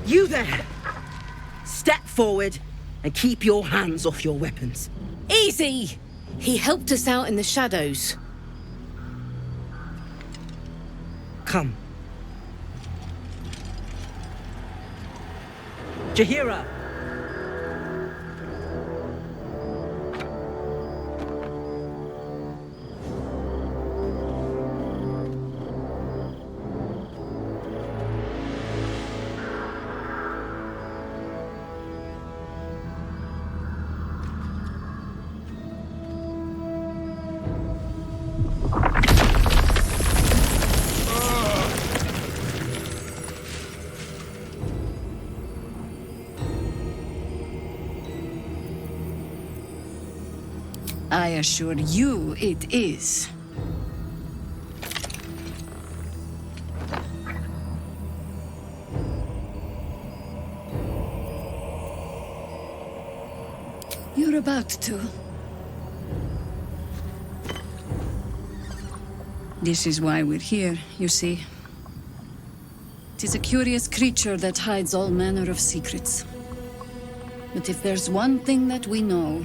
You there! Step forward and keep your hands off your weapons. Easy! He helped us out in the shadows. Come. Jaheira! I assure you it is. You're about to. This is why we're here, you see. It is a curious creature that hides all manner of secrets. But if there's one thing that we know,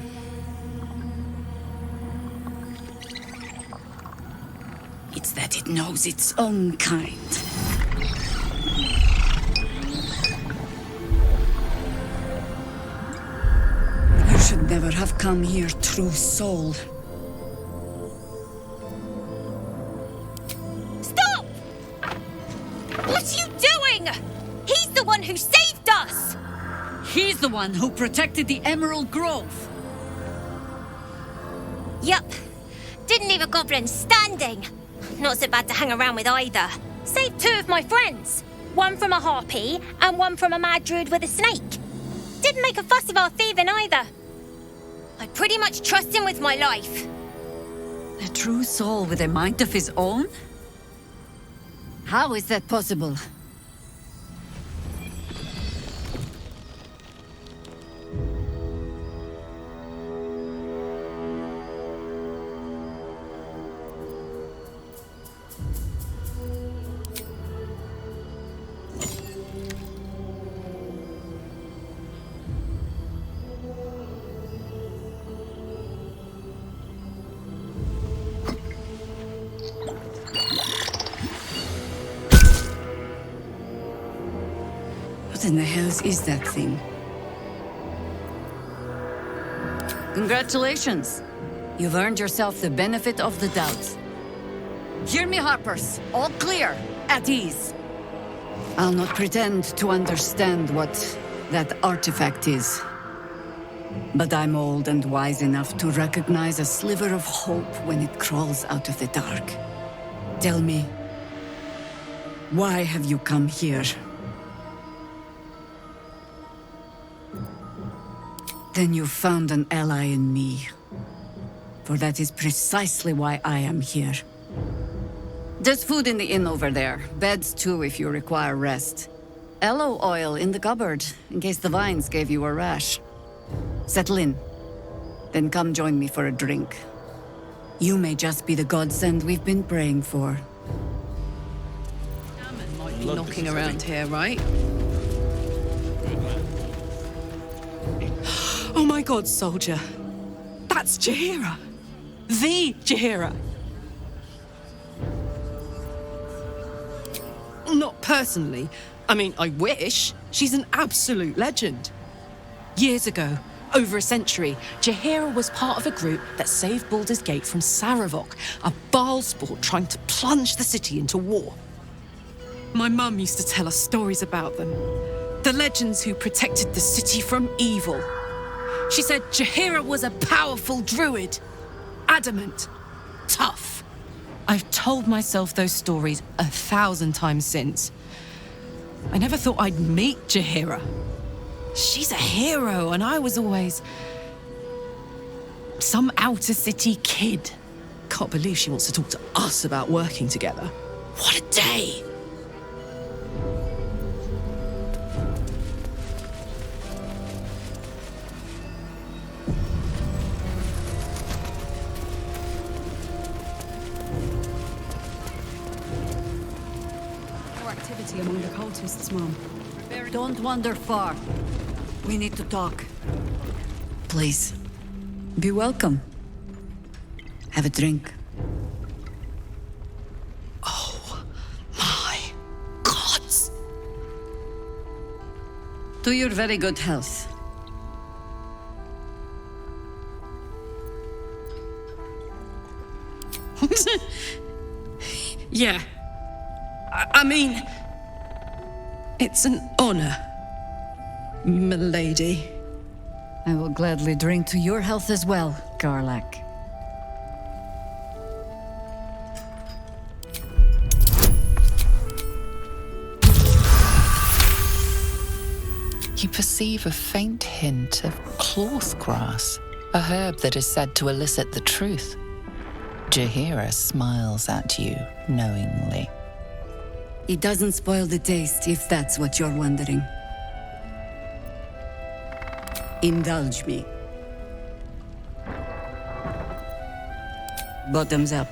it's that it knows its own kind. You should never have come here, true soul. Stop! What are you doing? He's the one who saved us! He's the one who protected the Emerald Grove. Yup. Didn't leave a goblin standing. Not so bad to hang around with either. Saved two of my friends. One from a harpy and one from a mad druid with a snake. Didn't make a fuss of our thieving either. I pretty much trust him with my life. A true soul with a mind of his own? How is that possible? What in the hells is that thing? Congratulations! You've earned yourself the benefit of the doubt. Hear me, Harpers. All clear. At ease. I'll not pretend to understand what that artifact is. But I'm old and wise enough to recognize a sliver of hope when it crawls out of the dark. Tell me, why have you come here? Then you've found an ally in me. For that is precisely why I am here. There's food in the inn over there. Beds too if you require rest. Aloe oil in the cupboard, in case the vines gave you a rash. Settle in. Then come join me for a drink. You may just be the godsend we've been praying for. Salmon might be knocking around here, right? Oh my god, soldier. That's Jaheira. The Jaheira. Not personally. I mean, I wish. She's an absolute legend. Years ago, over a century, Jaheira was part of a group that saved Baldur's Gate from Saravok, a Baal sport trying to plunge the city into war. My mum used to tell us stories about them. The legends who protected the city from evil. She said Jaheira was a powerful druid. Adamant. Tough. I've told myself those stories 1,000 times since. I never thought I'd meet Jaheira. She's a hero, and I was always some outer city kid. Can't believe she wants to talk to us about working together. What a day! More activity among the cultists, Mom. Preparing Don't wander far. We need to talk. Please, be welcome. Have a drink. Oh, my gods! To your very good health. Yeah. I mean, it's an honor, milady. I will gladly drink to your health as well, Garlac. You perceive a faint hint of cloth grass, a herb that is said to elicit the truth. Jaheira smiles at you knowingly. It doesn't spoil the taste, if that's what you're wondering. Indulge me. Bottoms up.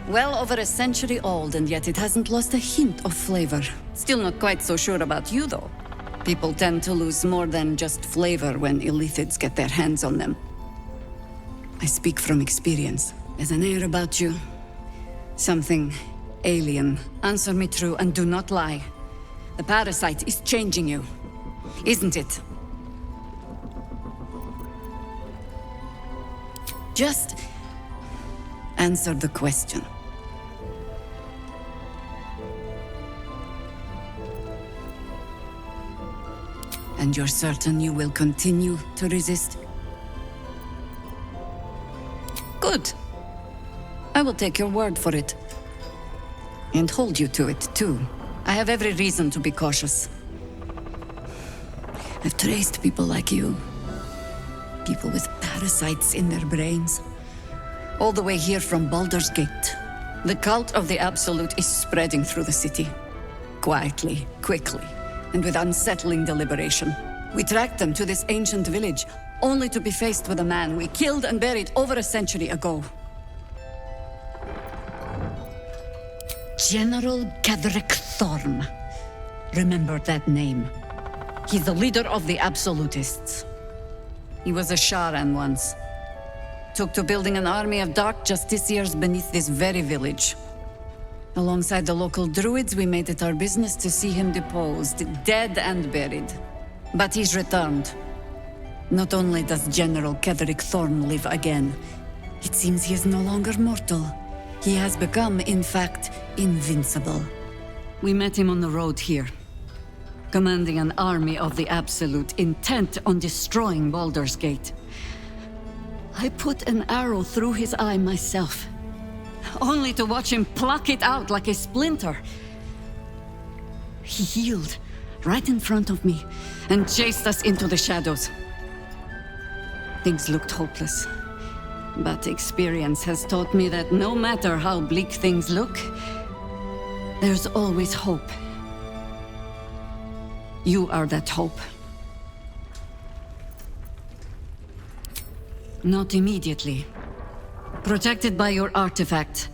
Well over a century old, and yet it hasn't lost a hint of flavor. Still not quite so sure about you, though. People tend to lose more than just flavor when illithids get their hands on them. I speak from experience. There's an air about you. Something alien. Answer me true and do not lie. The parasite is changing you, isn't it? Just answer the question. And you're certain you will continue to resist? Good. I will take your word for it. And hold you to it, too. I have every reason to be cautious. I've traced people like you. People with parasites in their brains. All the way here from Baldur's Gate. The cult of the Absolute is spreading through the city. Quietly, quickly, and with unsettling deliberation. We tracked them to this ancient village, only to be faced with a man we killed and buried over a century ago. General Ketheric Thorm. Remember that name. He's the leader of the Absolutists. He was a Sharan once. Took to building an army of dark justiciars beneath this very village. Alongside the local druids, we made it our business to see him deposed, dead and buried. But he's returned. Not only does General Ketheric Thorm live again, it seems he is no longer mortal. He has become, in fact, invincible. We met him on the road here, commanding an army of the Absolute, intent on destroying Baldur's Gate. I put an arrow through his eye myself, only to watch him pluck it out like a splinter. He healed right in front of me and chased us into the shadows. Things looked hopeless, but experience has taught me that no matter how bleak things look, there's always hope. You are that hope. Not immediately. Protected by your artifact,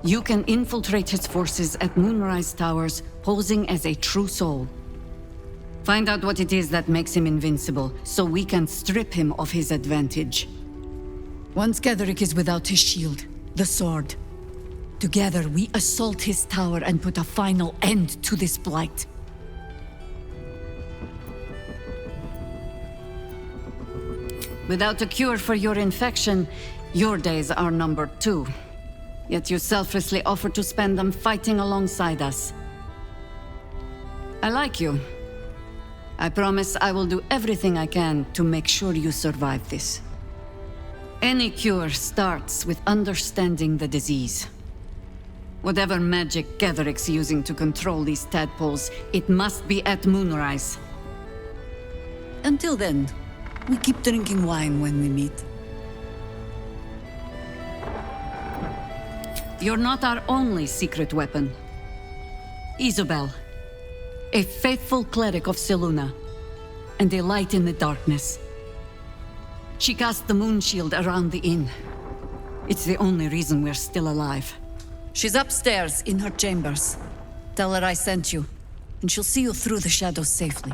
you can infiltrate his forces at Moonrise Towers, posing as a true soul. Find out what it is that makes him invincible, so we can strip him of his advantage. Once Ketheric is without his shield, the sword, together we assault his tower and put a final end to this blight. Without a cure for your infection, your days are numbered too. Yet you selflessly offer to spend them fighting alongside us. I like you. I promise I will do everything I can to make sure you survive this. Any cure starts with understanding the disease. Whatever magic Ketheric's using to control these tadpoles, it must be at Moonrise. Until then, we keep drinking wine when we meet. You're not our only secret weapon. Isobel, a faithful cleric of Selûne, and a light in the darkness. She cast the moon shield around the inn. It's the only reason we're still alive. She's upstairs in her chambers. Tell her I sent you, and she'll see you through the shadows safely.